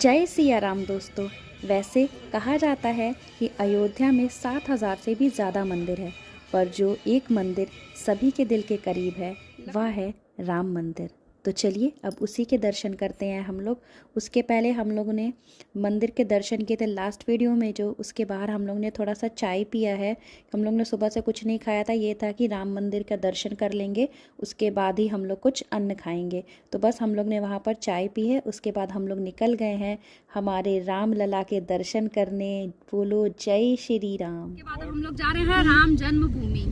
जय सिया राम दोस्तों। वैसे कहा जाता है कि अयोध्या में 7,000 से भी ज़्यादा मंदिर है, पर जो एक मंदिर सभी के दिल के करीब है वह है राम मंदिर। तो चलिए अब उसी के दर्शन करते हैं हम लोग। उसके पहले हम लोगों ने मंदिर के दर्शन किए थे लास्ट वीडियो में, जो उसके बाहर हम लोग ने थोड़ा सा चाय पिया है। हम लोग ने सुबह से कुछ नहीं खाया था, ये था कि राम मंदिर का दर्शन कर लेंगे, उसके बाद ही हम लोग कुछ अन्न खाएंगे। तो बस हम लोग ने वहाँ पर चाय पी है, उसके बाद हम लोग निकल गए हैं हमारे राम लला के दर्शन करने। बोलो जय श्री राम। के बाद हम लोग जा रहे हैं राम जन्मभूमि।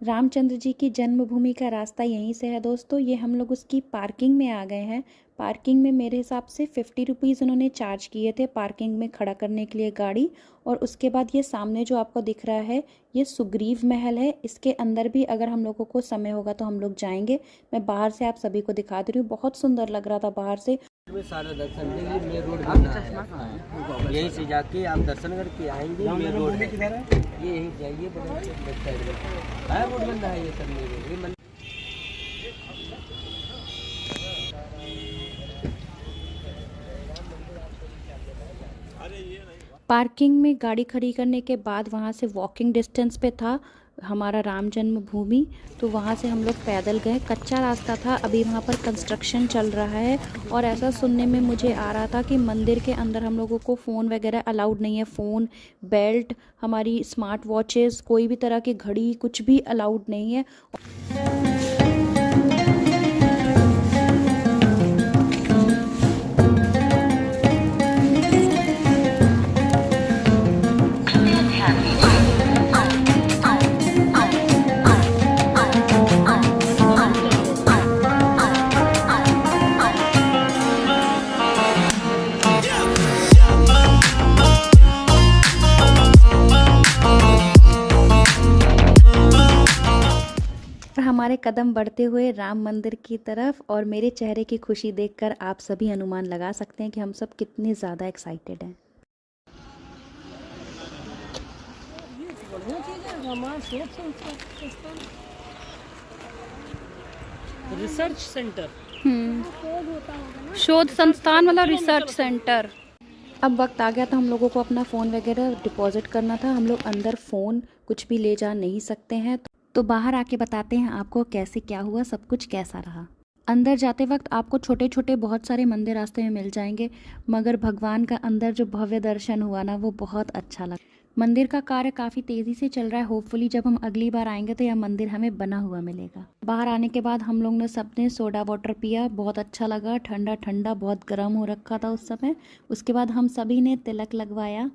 रामचंद्र जी की जन्मभूमि का रास्ता यहीं से है दोस्तों। ये हम लोग उसकी पार्किंग में आ गए हैं। पार्किंग में मेरे हिसाब से 50 रुपीज़ उन्होंने चार्ज किए थे पार्किंग में खड़ा करने के लिए गाड़ी। और उसके बाद ये सामने जो आपको दिख रहा है ये सुग्रीव महल है। इसके अंदर भी अगर हम लोगों को समय होगा तो हम लोग जाएंगे। मैं बाहर से आप सभी को दिखा दे रही हूँ, बहुत सुंदर लग रहा था बाहर से। सारा दर्शन लेंगे मेन रोड में, यहीं से जाके आप दर्शन करके आएंगे मेन रोड में। ये यहीं जाइए रोड बंद है ये सब मेरे। पार्किंग में गाड़ी खड़ी करने के बाद वहाँ से वॉकिंग डिस्टेंस पे था हमारा राम जन्मभूमि। तो वहाँ से हम लोग पैदल गए, कच्चा रास्ता था, अभी वहाँ पर कंस्ट्रक्शन चल रहा है। और ऐसा सुनने में मुझे आ रहा था कि मंदिर के अंदर हम लोगों को फ़ोन वगैरह अलाउड नहीं है। फ़ोन, बेल्ट, हमारी स्मार्ट वॉचेस, कोई भी तरह की घड़ी, कुछ भी अलाउड नहीं है। हमारे कदम बढ़ते हुए राम मंदिर की तरफ, और मेरे चेहरे की खुशी देखकर आप सभी अनुमान लगा सकते हैं कि हम सब कितने ज़्यादा एक्साइटेड हैं। रिसर्च सेंटर, शोध संस्थान वाला रिसर्च सेंटर। अब वक्त आ गया था हम लोगों को अपना फ़ोन वगैरह डिपॉजिट करना था। हम लोग अंदर फ़ोन कुछ भी ले जा नहीं सकते हैं, तो बाहर आके बताते हैं आपको कैसे क्या हुआ, सब कुछ कैसा रहा। अंदर जाते वक्त आपको छोटे छोटे बहुत सारे मंदिर रास्ते में मिल जाएंगे, मगर भगवान का अंदर जो भव्य दर्शन हुआ ना, वो बहुत अच्छा लगा। मंदिर का कार्य काफ़ी तेज़ी से चल रहा है। होपफुली जब हम अगली बार आएंगे तो यह मंदिर हमें बना हुआ मिलेगा। बाहर आने के बाद हम लोग ने सबने सोडा वाटर पिया, बहुत अच्छा लगा, ठंडा ठंडा, बहुत गर्म हो रखा था उस समय। उसके बाद हम सभी ने तिलक लगवाया।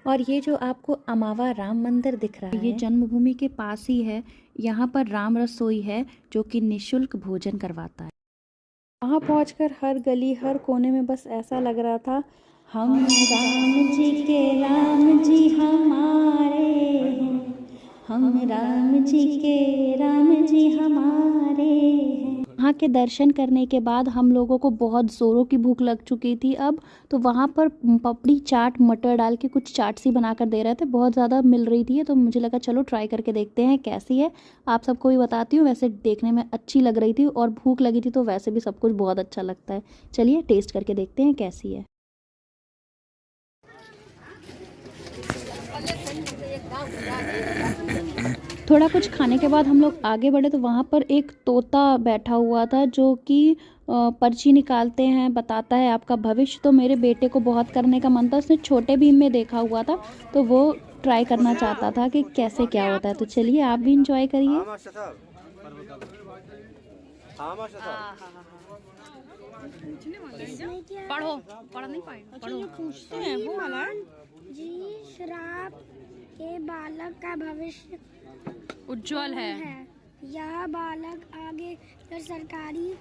और ये जो आपको अमावा राम मंदिर दिख रहा है, ये जन्मभूमि के पास ही है। यहाँ पर राम रसोई है जो कि निशुल्क भोजन करवाता है। वहाँ पहुँचकर हर गली हर कोने में बस ऐसा लग रहा था, हम राम जी के राम जी हमारे हैं, हम राम जी के राम जी हमारे हैं। वहाँ के दर्शन करने के बाद हम लोगों को बहुत ज़ोरों की भूख लग चुकी थी अब। तो वहाँ पर पपड़ी चाट मटर डाल के कुछ चाट सी बनाकर दे रहे थे, बहुत ज़्यादा मिल रही थी। तो मुझे लगा चलो ट्राई करके देखते हैं कैसी है, आप सबको भी बताती हूँ। वैसे देखने में अच्छी लग रही थी और भूख लगी थी, तो वैसे भी सब कुछ बहुत अच्छा लगता है। चलिए टेस्ट करके देखते हैं कैसी है। थोड़ा कुछ खाने के बाद हम लोग आगे बढ़े तो वहाँ पर एक तोता बैठा हुआ था जो कि पर्ची निकालते हैं, बताता है आपका भविष्य। तो मेरे बेटे को बहुत करने का मन था, उसने छोटे भीम में देखा हुआ था, तो वो ट्राई करना चाहता था कि कैसे क्या होता है। तो चलिए आप भी इंजॉय करिए। पढ़ो, पढ़ नहीं पाए, पढ़ो। पूछते हैं वो वाला जी, श्राप के बालक का भविष्य उज्जवल है। यह बालक आगे कर सरकारी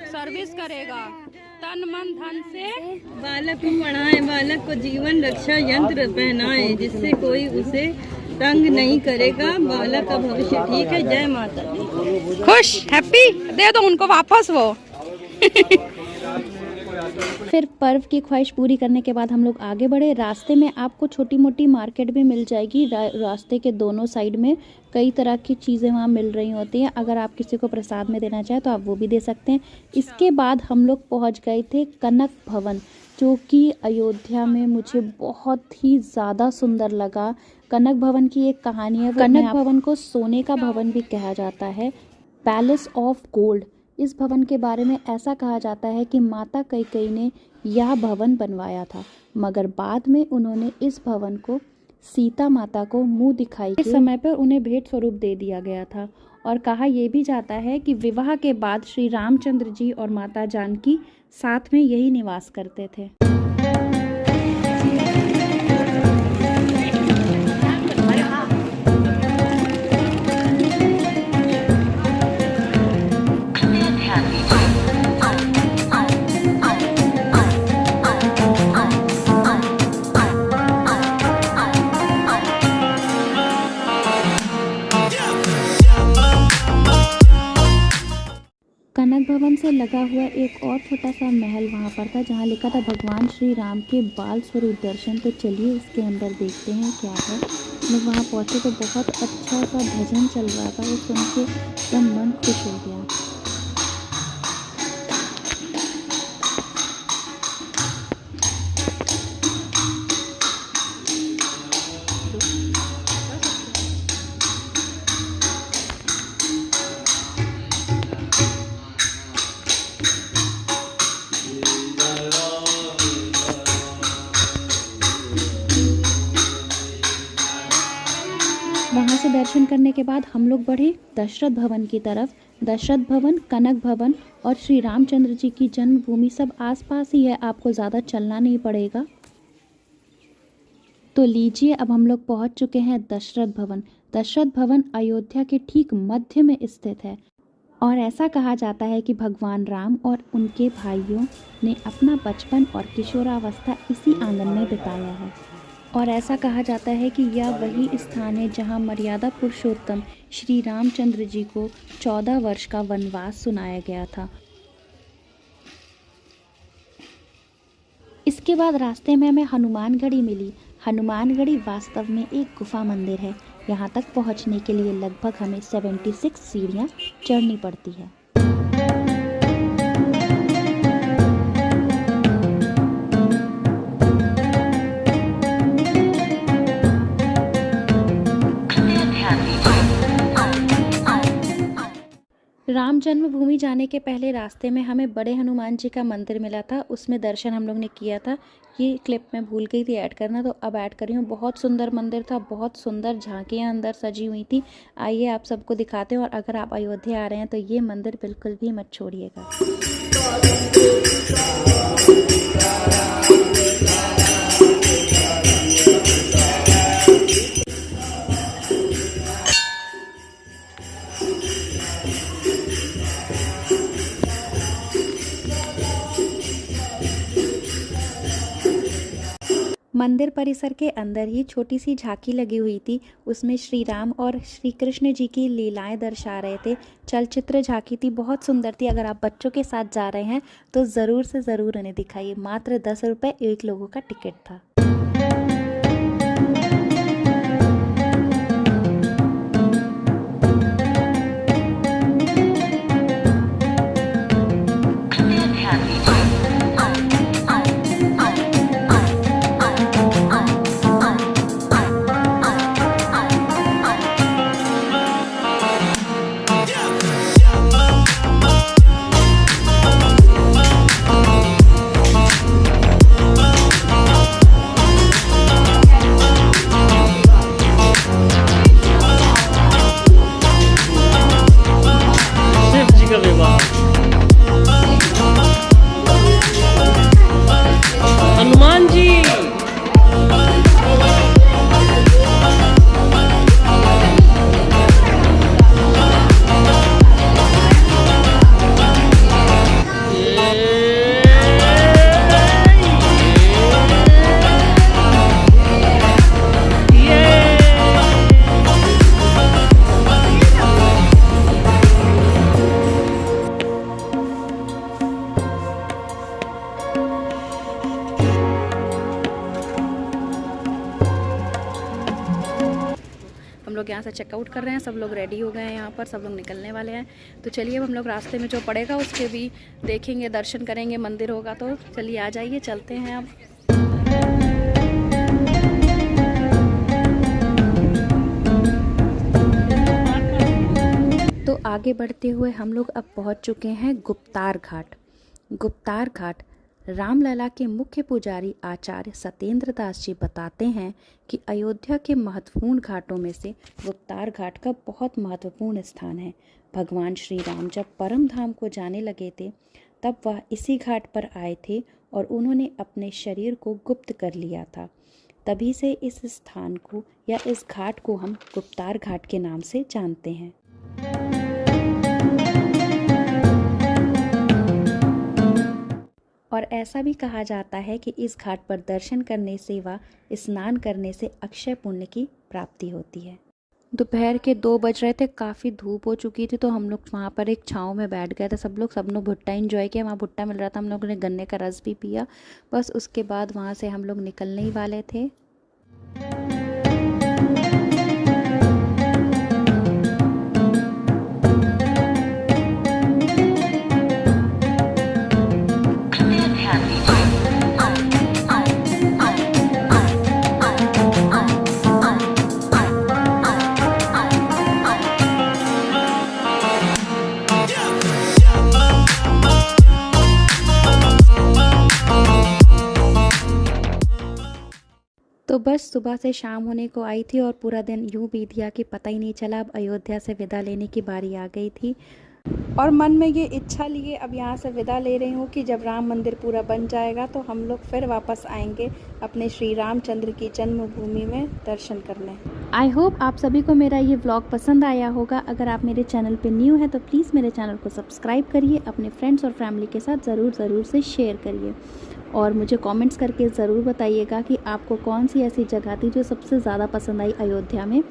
सर्विस करेगा, तन मन धन से। बालक को पढ़ाए, बालक को जीवन रक्षा यंत्र पहनाए, जिससे कोई उसे तंग नहीं करेगा। बालक का भविष्य ठीक है। जय माता दी। खुश, हैप्पी, दे दो उनको वापस वो। फिर फिर पर्व की ख्वाहिश पूरी करने के बाद हम लोग आगे बढ़े। रास्ते में आपको छोटी मोटी मार्केट भी मिल जाएगी। रास्ते के दोनों साइड में कई तरह की चीज़ें वहाँ मिल रही होती हैं। अगर आप किसी को प्रसाद में देना चाहें तो आप वो भी दे सकते हैं। इसके बाद हम लोग पहुँच गए थे कनक भवन, जो कि अयोध्या में मुझे बहुत ही ज़्यादा सुंदर लगा। कनक भवन की एक कहानी है। कनक भवन को सोने का भवन भी कहा जाता है, पैलेस ऑफ गोल्ड। इस भवन के बारे में ऐसा कहा जाता है कि माता कैकेयी ने यह भवन बनवाया था, मगर बाद में उन्होंने इस भवन को सीता माता को मुंह दिखाई के समय पर उन्हें भेंट स्वरूप दे दिया गया था। और कहा यह भी जाता है कि विवाह के बाद श्री रामचंद्र जी और माता जानकी साथ में यही निवास करते थे। कनक भवन से लगा हुआ एक और छोटा सा महल वहाँ पर था, जहाँ लिखा था भगवान श्री राम के बाल स्वरूप दर्शन। तो चलिए इसके अंदर देखते हैं क्या है। लोग वहाँ पहुँचे तो बहुत अच्छा सा भजन चल रहा था, वो सुन के एकदम मन खुश हो गया। वहाँ से दर्शन करने के बाद हम लोग बढ़े दशरथ भवन की तरफ। दशरथ भवन, कनक भवन और श्री रामचंद्र जी की जन्मभूमि सब आसपास ही है, आपको ज़्यादा चलना नहीं पड़ेगा। तो लीजिए, अब हम लोग पहुँच चुके हैं दशरथ भवन। दशरथ भवन अयोध्या के ठीक मध्य में स्थित है और ऐसा कहा जाता है कि भगवान राम और उनके भाइयों ने अपना बचपन और किशोरावस्था इसी आंगन में बिताया है। और ऐसा कहा जाता है कि यह वही स्थान है जहां मर्यादा पुरुषोत्तम श्री रामचंद्र जी को 14 वर्ष का वनवास सुनाया गया था। इसके बाद रास्ते में हमें हनुमानगढ़ी मिली। हनुमानगढ़ी वास्तव में एक गुफा मंदिर है। यहाँ तक पहुँचने के लिए लगभग हमें 76 सीढ़ियाँ चढ़नी पड़ती है। राम जन्मभूमि जाने के पहले रास्ते में हमें बड़े हनुमान जी का मंदिर मिला था, उसमें दर्शन हम लोग ने किया था। ये क्लिप मैं भूल गई थी ऐड करना, तो अब ऐड कर रही हूँ। बहुत सुंदर मंदिर था, बहुत सुंदर झांकियाँ अंदर सजी हुई थी। आइए आप सबको दिखाते हैं। और अगर आप अयोध्या आ रहे हैं तो ये मंदिर बिल्कुल भी मत छोड़िएगा। मंदिर परिसर के अंदर ही छोटी सी झांकी लगी हुई थी, उसमें श्री राम और श्री कृष्ण जी की लीलाएं दर्शा रहे थे। चलचित्र झांकी थी, बहुत सुंदर थी। अगर आप बच्चों के साथ जा रहे हैं तो ज़रूर से ज़रूर उन्हें दिखाइए। मात्र 10 रुपये एक लोगों का टिकट था। लोग यहाँ से चेकआउट कर रहे हैं, सब लोग रेडी हो गए हैं, यहाँ पर सब लोग निकलने वाले हैं। तो चलिए अब हम लोग रास्ते में जो पड़ेगा उसके भी देखेंगे, दर्शन करेंगे, मंदिर होगा। तो चलिए आ जाइए, चलते हैं अब। तो आगे बढ़ते हुए हम लोग अब पहुंच चुके हैं गुप्तार घाट। गुप्तार घाट रामलला के मुख्य पुजारी आचार्य सत्येंद्र दास जी बताते हैं कि अयोध्या के महत्वपूर्ण घाटों में से गुप्तार घाट का बहुत महत्वपूर्ण स्थान है। भगवान श्री राम जब परम धाम को जाने लगे थे तब वह इसी घाट पर आए थे और उन्होंने अपने शरीर को गुप्त कर लिया था। तभी से इस स्थान को या इस घाट को हम गुप्तार घाट के नाम से जानते हैं। और ऐसा भी कहा जाता है कि इस घाट पर दर्शन करने से व स्नान करने से अक्षय पुण्य की प्राप्ति होती है। दोपहर के 2 बज रहे थे, काफ़ी धूप हो चुकी थी, तो हम लोग वहाँ पर एक छाँव में बैठ गए थे। सब लोग भुट्टा एंजॉय किया, वहाँ भुट्टा मिल रहा था, हम लोगों ने गन्ने का रस भी पिया। बस उसके बाद वहाँ से हम लोग निकलने ही वाले थे। तो बस सुबह से शाम होने को आई थी और पूरा दिन यूं बीत गया कि पता ही नहीं चला। अब अयोध्या से विदा लेने की बारी आ गई थी और मन में ये इच्छा लिए अब यहाँ से विदा ले रही हूँ कि जब राम मंदिर पूरा बन जाएगा तो हम लोग फिर वापस आएंगे अपने श्री रामचंद्र की जन्मभूमि में दर्शन करने। आई होप आप सभी को मेरा ये व्लॉग पसंद आया होगा। अगर आप मेरे चैनल पे न्यू हैं तो प्लीज़ मेरे चैनल को सब्सक्राइब करिए, अपने फ्रेंड्स और फैमिली के साथ ज़रूर से शेयर करिए और मुझे कमेंट्स करके ज़रूर बताइएगा कि आपको कौन सी ऐसी जगह थी जो सबसे ज़्यादा पसंद आई अयोध्या में।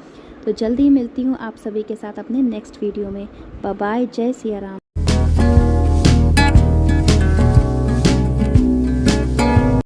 तो जल्दी ही मिलती हूँ आप सभी के साथ अपने नेक्स्ट वीडियो में। बाय बाय, जय सिया राम।